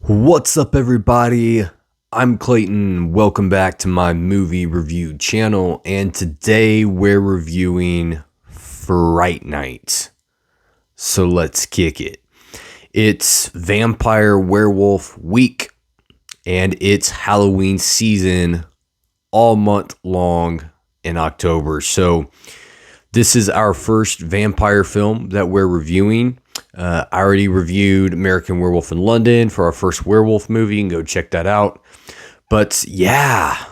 What's up, everybody? I'm Clayton. Welcome back to my movie review channel, and today we're reviewing Fright Night. So let's kick it. It's Vampire Werewolf Week, and it's Halloween season all month long in October. So this is our first vampire film that we're reviewing. I already reviewed American Werewolf in London for our first werewolf movie. You can go check that out. But yeah,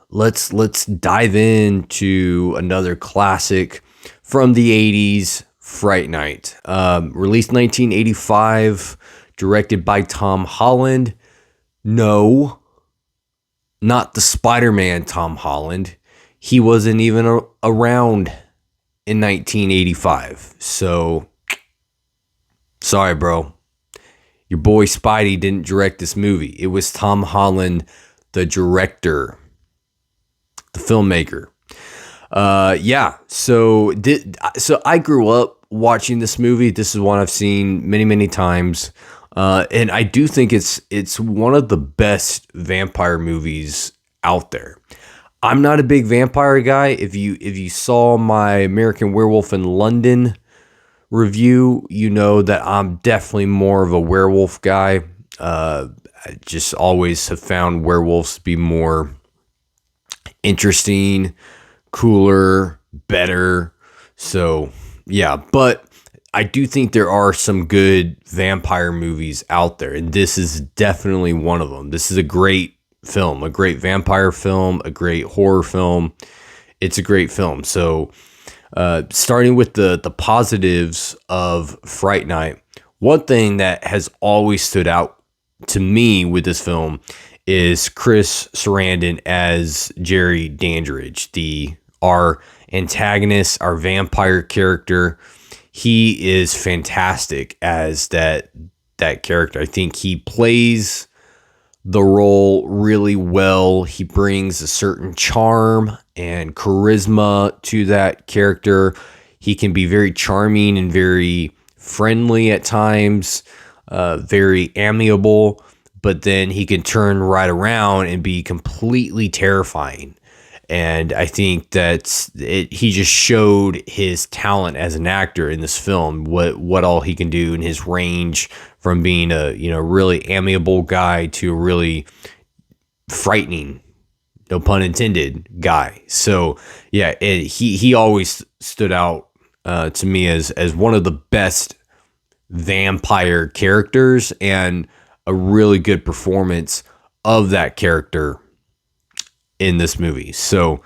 let's dive into another classic from the 80s, Fright Night. Released 1985, directed by Tom Holland. No, not the Spider-Man Tom Holland. He wasn't even around in 1985. So sorry, bro. Your boy Spidey didn't direct this movie. It was Tom Holland, the director, the filmmaker. So I grew up watching this movie. This is one I've seen many, many times. And I do think it's one of the best vampire movies out there. I'm not a big vampire guy. If you saw my American Werewolf in London review, you know that I'm definitely more of a werewolf guy. I just always have found werewolves to be more interesting, cooler, better. So yeah, but I do think there are some good vampire movies out there, and this is definitely one of them. This is a great film, a great vampire film, a great horror film. It's a great film. So starting with the positives of Fright Night, one thing that has always stood out to me with this film is Chris Sarandon as Jerry Dandridge, our antagonist, our vampire character. He is fantastic as that character. I think he plays the role really well. He brings a certain charm and charisma to that character. He can be very charming and very friendly at times, very amiable, but then he can turn right around and be completely terrifying. And I think he just showed his talent as an actor in this film, what all he can do in his range from being a really amiable guy to a really frightening, no pun intended, guy. So yeah, he always stood out to me as one of the best vampire characters, and a really good performance of that character in this movie. So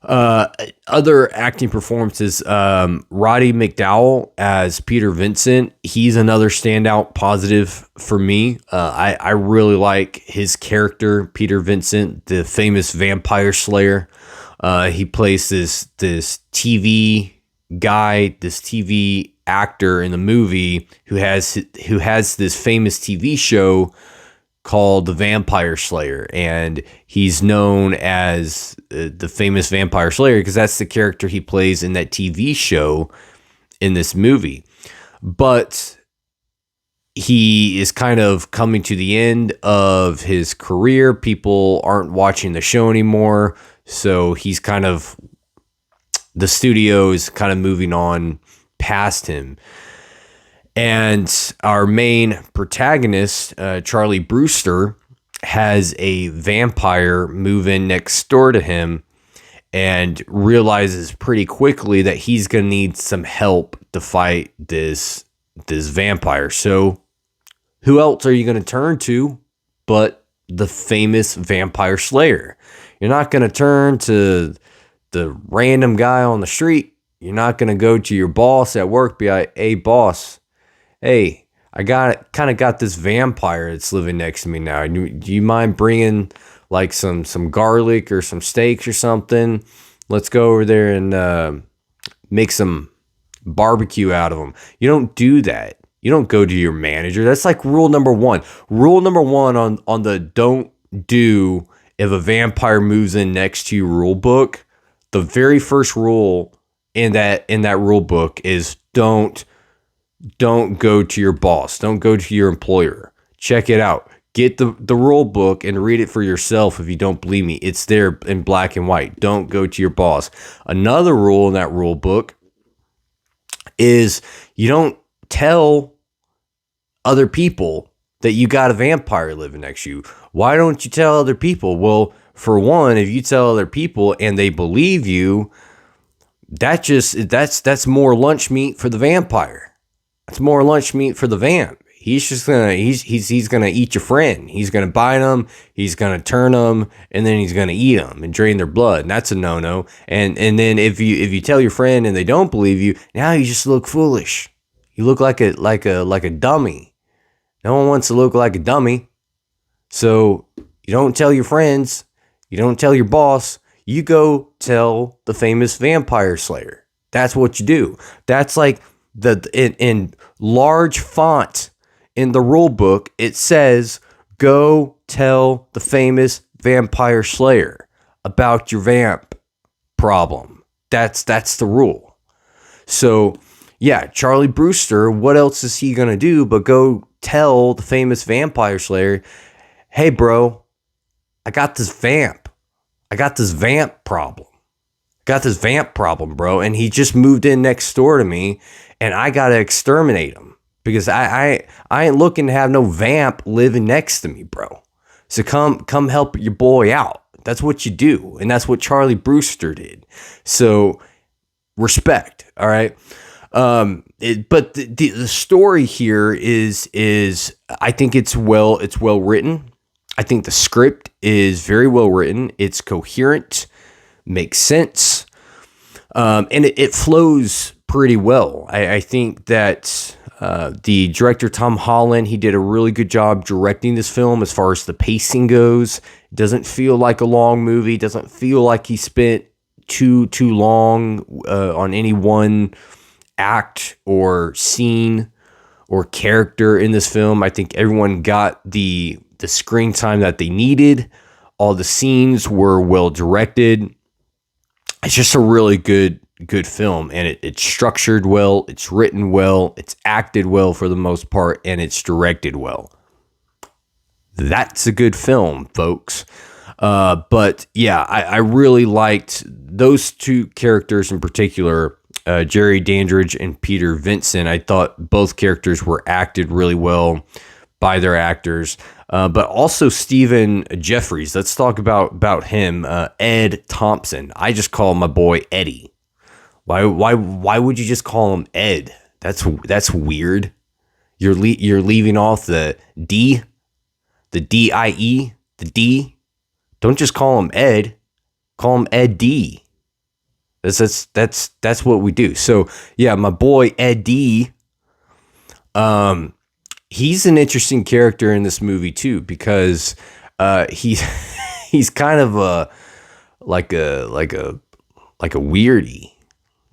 other acting performances, Roddy McDowall as Peter Vincent. He's another standout positive for me. I really like his character, Peter Vincent, the famous vampire slayer. He plays this TV guy, this TV actor in the movie who has this famous TV show called The Vampire Slayer, and he's known as the famous vampire slayer because that's the character he plays in that TV show in this movie. But he is kind of coming to the end of his career. People aren't watching the show anymore, so the studio is kind of moving on past him. And our main protagonist, Charlie Brewster, has a vampire move in next door to him and realizes pretty quickly that he's going to need some help to fight this vampire. So who else are you going to turn to but the famous vampire slayer? You're not going to turn to the random guy on the street. You're not going to go to your boss at work, be like, "Hey, boss, hey, I kind of got this vampire that's living next to me now. Do you mind bringing like some garlic or some steaks or something? Let's go over there and make some barbecue out of them." You don't do that. You don't go to your manager. That's like rule number one. Rule number one on the don't do if a vampire moves in next to your rule book. The very first rule in that rule book is don't go to your boss. Don't go to your employer. Check it out. Get the rule book and read it for yourself if you don't believe me. It's there in black and white. Don't go to your boss. Another rule in that rule book is you don't tell other people that you got a vampire living next to you. Why don't you tell other people? Well, for one, if you tell other people and they believe you, that's more lunch meat for the vampire. That's more lunch meat for the vamp. He's just he's gonna eat your friend. He's gonna bite them. He's gonna turn them, and then he's gonna eat them and drain their blood. And that's a no-no. And then if you tell your friend and they don't believe you, now you just look foolish. You look like a dummy. No one wants to look like a dummy. So you don't tell your friends. You don't tell your boss. You go tell the famous vampire slayer. That's what you do. That's like in large font. In the rule book, it says, go tell the famous vampire slayer about your vamp problem. That's the rule. So, yeah, Charlie Brewster, what else is he going to do but go tell the famous vampire slayer, hey, bro, I got this vamp. I got this vamp problem. Bro. And he just moved in next door to me, and I got to exterminate him. Because I ain't looking to have no vamp living next to me, bro. So come help your boy out. That's what you do. And that's what Charlie Brewster did. So respect, all right? But the story here is I think it's well written. I think the script is very well written. It's coherent, makes sense, and it flows pretty well. I think that the director, Tom Holland, he did a really good job directing this film as far as the pacing goes. It doesn't feel like a long movie. It doesn't feel like he spent too long on any one act or scene or character in this film. I think everyone got the screen time that they needed. All the scenes were well directed. It's just a really good film, and it's structured well, it's written well, it's acted well for the most part, and it's directed well. That's a good film, folks. But yeah, I really liked those two characters in particular, Jerry Dandridge and Peter Vincent. I thought both characters were acted really well by their actors. But also Stephen Jeffries. Let's talk about him. Ed Thompson. I just call my boy Eddie. Why would you just call him Ed? That's weird. You're leaving off the D, the D-I-E, the D. Don't just call him Ed. Call him Ed D. That's what we do. So yeah, my boy Ed D. He's an interesting character in this movie too, because he's kind of like a weirdie.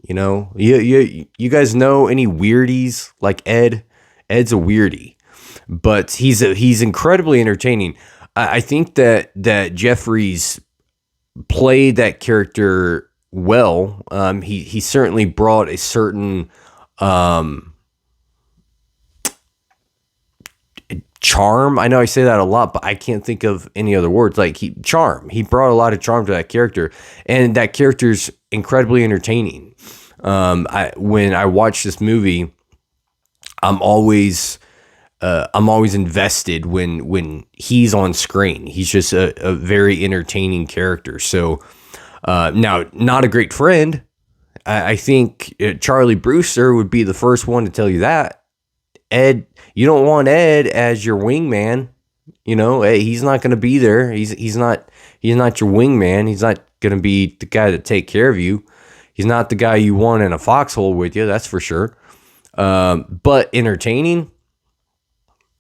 You know, you guys know any weirdies like Ed? Ed's a weirdie, but he's incredibly entertaining. I think that Jeffries played that character well. He certainly brought a certain charm. I know I say that a lot, but I can't think of any other words. Like charm. He brought a lot of charm to that character, and that character's incredibly entertaining. When I watch this movie, I'm always invested when he's on screen. He's just a very entertaining character. So now, not a great friend. I think Charlie Brewster would be the first one to tell you that. Ed, you don't want Ed as your wingman. You know, he's not going to be there. He's not your wingman. He's not going to be the guy to take care of you. He's not the guy you want in a foxhole with you. That's for sure. But entertaining.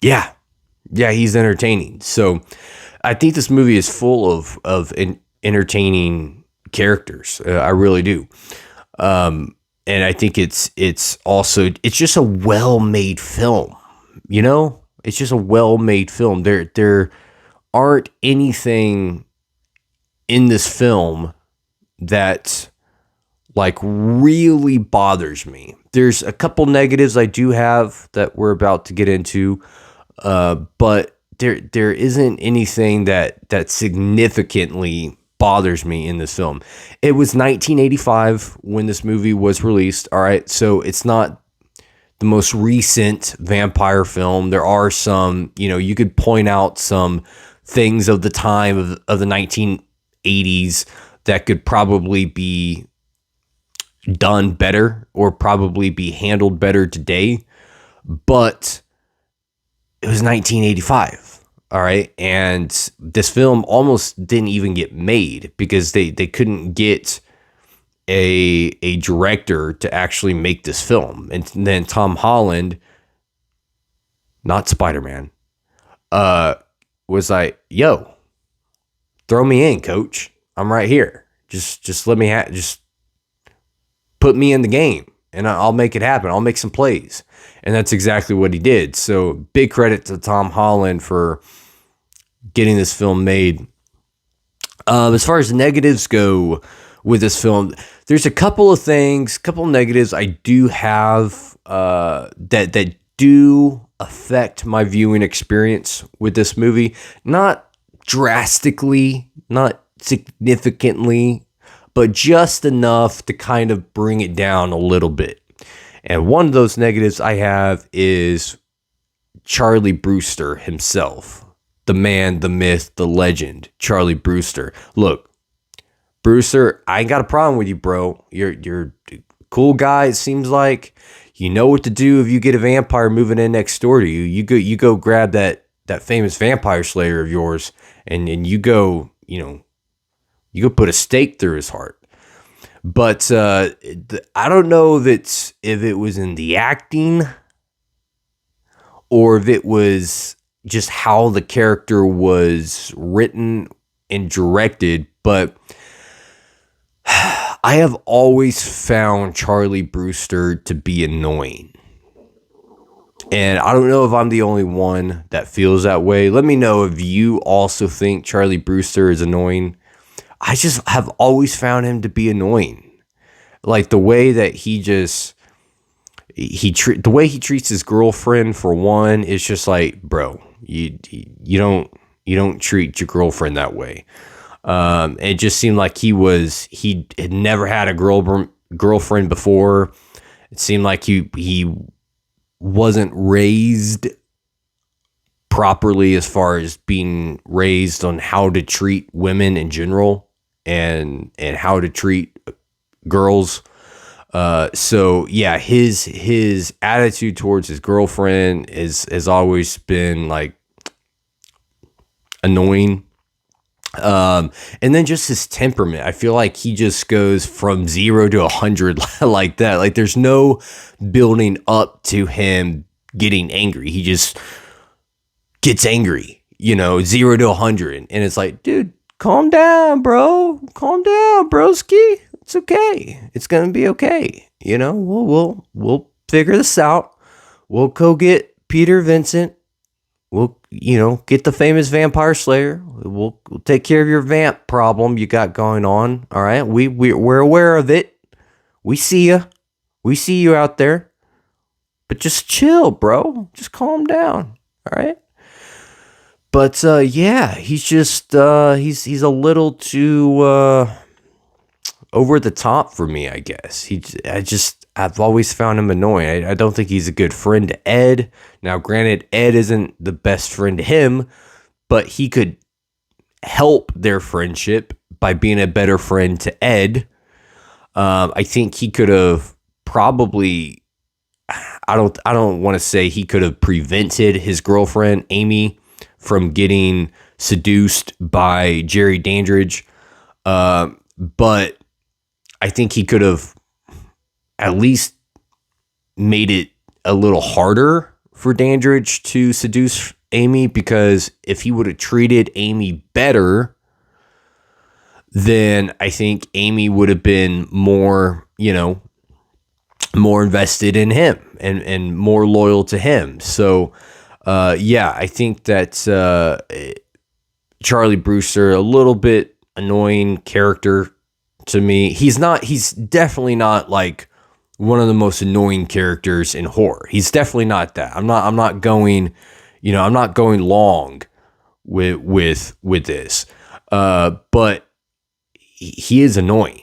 Yeah, he's entertaining. So I think this movie is full of entertaining characters. I really do. And I think it's just a well-made film. You know, it's just a well-made film. There aren't anything in this film that like really bothers me. There's a couple negatives I do have that we're about to get into. But there isn't anything that significantly bothers me in this film. It was 1985 when this movie was released. All right, so it's not the most recent vampire film. There are some, you could point out some things of the time of the 1980s that could probably be done better or probably be handled better today. But it was 1985. All right. And this film almost didn't even get made because they couldn't get a director to actually make this film. And then Tom Holland, not Spider-Man, was like, yo, throw me in, coach. I'm right here. Just let me just put me in the game and I'll make it happen. I'll make some plays. And that's exactly what he did. So big credit to Tom Holland for getting this film made. As far as negatives go with this film, there's a couple of negatives I do have that do affect my viewing experience with this movie. Not drastically, not significantly, but just enough to kind of bring it down a little bit. And one of those negatives I have is Charlie Brewster himself. The man, the myth, the legend, Charlie Brewster. Look, Brewster, I ain't got a problem with you, bro. You're a cool guy, it seems like. You know what to do if you get a vampire moving in next door to you. You go grab that famous vampire slayer of yours and you go, you go put a stake through his heart. But I don't know if it was in the acting or if it was just how the character was written and directed. But I have always found Charlie Brewster to be annoying. And I don't know if I'm the only one that feels that way. Let me know if you also think Charlie Brewster is annoying. I just have always found him to be annoying. Like the way that the way he treats his girlfriend, for one, is just like, bro, you don't treat your girlfriend that way. It just seemed like he had never had a girlfriend before. It seemed like he wasn't raised properly as far as being raised on how to treat women in general and how to treat girls. So yeah, his attitude towards his girlfriend has always been like annoying. And then just his temperament. I feel like he just goes from 0 to 100 like that. Like there's no building up to him getting angry. He just gets angry, 0 to 100. And it's like, dude, calm down, bro. Calm down, broski. It's okay. It's going to be okay. We'll figure this out. We'll go get Peter Vincent. We'll, get the famous vampire slayer. We'll take care of your vamp problem you got going on. All right. We're aware of it. We see you. We see you out there. But just chill, bro. Just calm down. All right. But yeah, he's just he's a little too over the top for me, I guess. I've always found him annoying. I don't think he's a good friend to Ed. Now, granted, Ed isn't the best friend to him, but he could help their friendship by being a better friend to Ed. I think he could have probably, I don't want to say he could have prevented his girlfriend, Amy, from getting seduced by Jerry Dandridge. But I think he could have at least made it a little harder for Dandridge to seduce Amy, because if he would have treated Amy better, then I think Amy would have been more, more invested in him and more loyal to him. So, yeah, I think that Charlie Brewster, a little bit annoying character to me. He's definitely not like one of the most annoying characters in horror. He's definitely not that. I'm not going, I'm not going long with this, but he is annoying,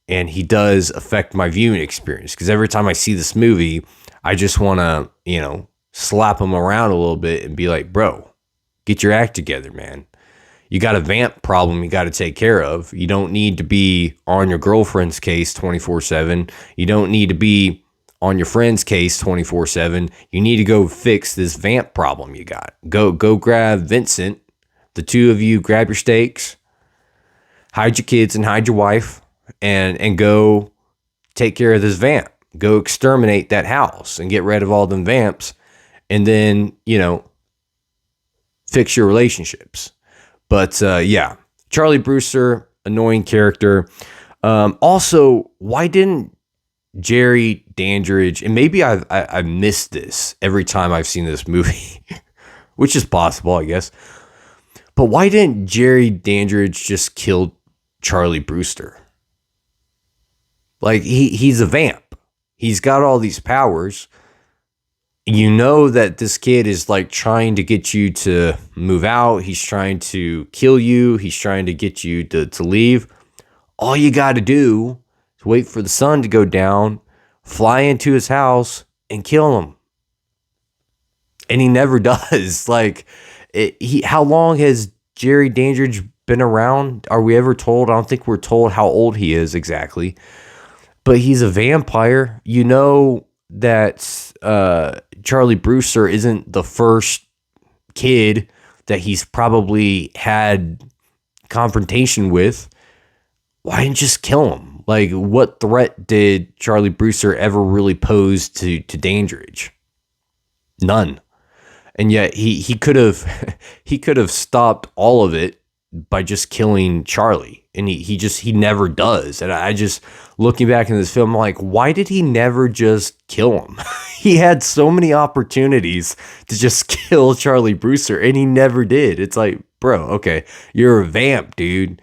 and he does affect my viewing experience, because every time I see this movie, I just want to, slap him around a little bit and be like, bro, get your act together, man. You got a vamp problem you got to take care of. You don't need to be on your girlfriend's case 24/7. You don't need to be on your friend's case 24/7. You need to go fix this vamp problem you got. Go grab Vincent. The two of you grab your stakes, hide your kids and hide your wife, and go take care of this vamp. Go exterminate that house and get rid of all them vamps, and then, fix your relationships. But yeah, Charlie Brewster, annoying character. Also, why didn't Jerry Dandridge, and maybe I've missed this every time I've seen this movie, which is possible, I guess. But why didn't Jerry Dandridge just kill Charlie Brewster? Like, he's a vamp. He's got all these powers. You know that this kid is like trying to get you to move out. He's trying to kill you. He's trying to get you to leave. All you got to do is wait for the sun to go down, fly into his house, and kill him. And he never does. Like, how long has Jerry Dandridge been around? Are we ever told? I don't think we're told how old he is exactly. But he's a vampire. You know that Charlie Brewster isn't the first kid that he's probably had confrontation with. Why didn't you just kill him? Like, what threat did Charlie Brewster ever really pose to Dandridge? None. And yet he could have stopped all of it by just killing Charlie, and he never does. And I just, looking back in this film, I'm like, why did he never just kill him? He had so many opportunities to just kill Charlie Brewster, and he never did. It's like, bro, okay, you're a vamp, dude.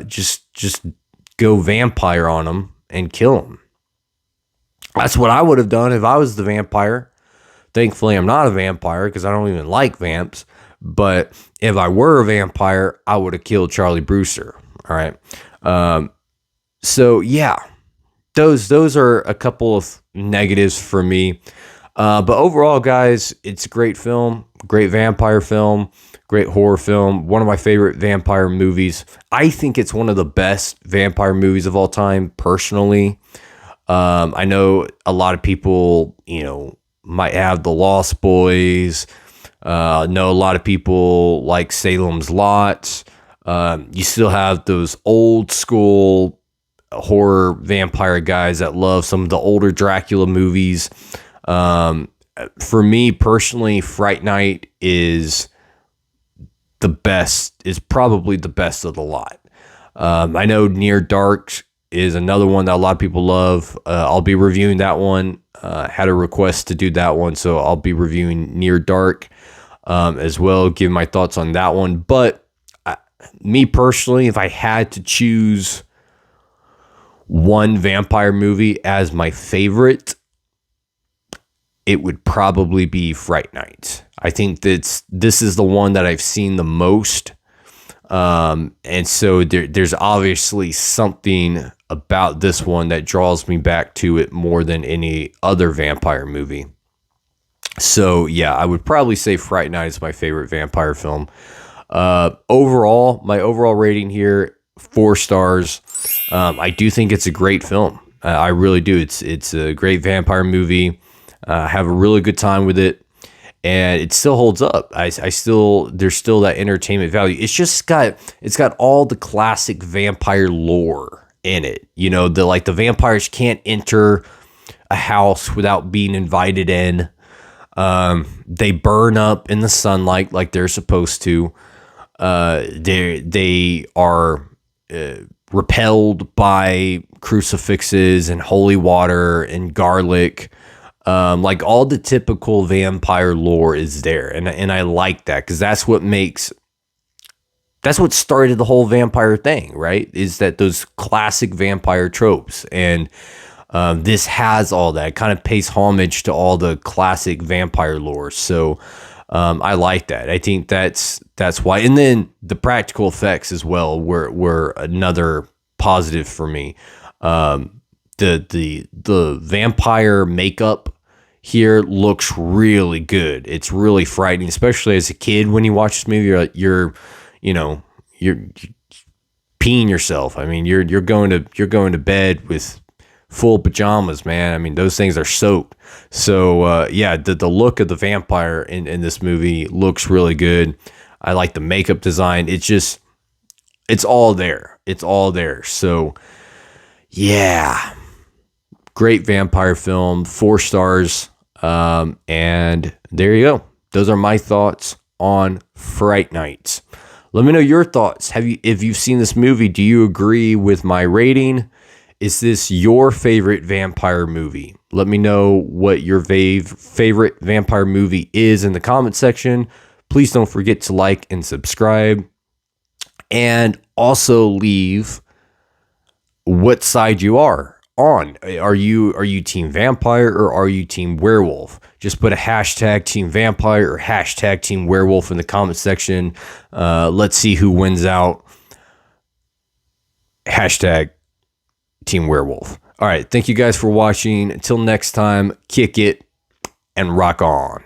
Just go vampire on him and kill him. That's what I would have done if I was the vampire. Thankfully, I'm not a vampire because I don't even like vamps. But if I were a vampire, I would have killed Charlie Brewster. All right. So yeah, those are a couple of negatives for me. But overall, guys, it's a great film, great vampire film, great horror film. One of my favorite vampire movies. I think it's one of the best vampire movies of all time, personally. I know a lot of people, might have The Lost Boys. Know a lot of people like Salem's Lot. You still have those old school horror vampire guys that love some of the older Dracula movies. For me personally, Fright Night is probably the best of the lot. I know Near Dark is another one that a lot of people love. I'll be reviewing that one. Had a request to do that one, so I'll be reviewing Near Dark as well, give my thoughts on that one. But me personally, if I had to choose one vampire movie as my favorite, it would probably be Fright Night. I think this is the one that I've seen the most. And so there's obviously something about this one that draws me back to it more than any other vampire movie. So yeah, I would probably say Fright Night is my favorite vampire film. Overall, my overall rating here, 4 stars. I do think it's a great film. I really do. It's a great vampire movie. Have a really good time with it, and it still holds up. There's still that entertainment value. It's got all the classic vampire lore in it. The vampires can't enter a house without being invited in. They burn up in the sunlight like they're supposed to. They are repelled by crucifixes and holy water and garlic. Like all the typical vampire lore is there. And I like that, because that's what started the whole vampire thing, right? Is that those classic vampire tropes. And this has all that. It kind of pays homage to all the classic vampire lore. So I like that. I think that's why. And then the practical effects as well were another positive for me. The vampire makeup here looks really good. It's really frightening, especially as a kid when you watch this movie. You're peeing yourself. I mean, you're going to bed with full pajamas, man. I mean, those things are soaked. So yeah, the look of the vampire in this movie looks really good. I like the makeup design. It's all there. It's all there. So yeah, great vampire film, 4 stars. And there you go. Those are my thoughts on Fright Night. Let me know your thoughts. If you've seen this movie, do you agree with my rating? Is this your favorite vampire movie? Let me know what your favorite vampire movie is in the comment section. Please don't forget to like and subscribe. And also leave what side you are on. Are you team vampire or are you team werewolf? Just put a hashtag team vampire or hashtag team werewolf in the comment section. Let's see who wins out. Hashtag team werewolf. All right. Thank you guys for watching. Until next time, kick it and rock on.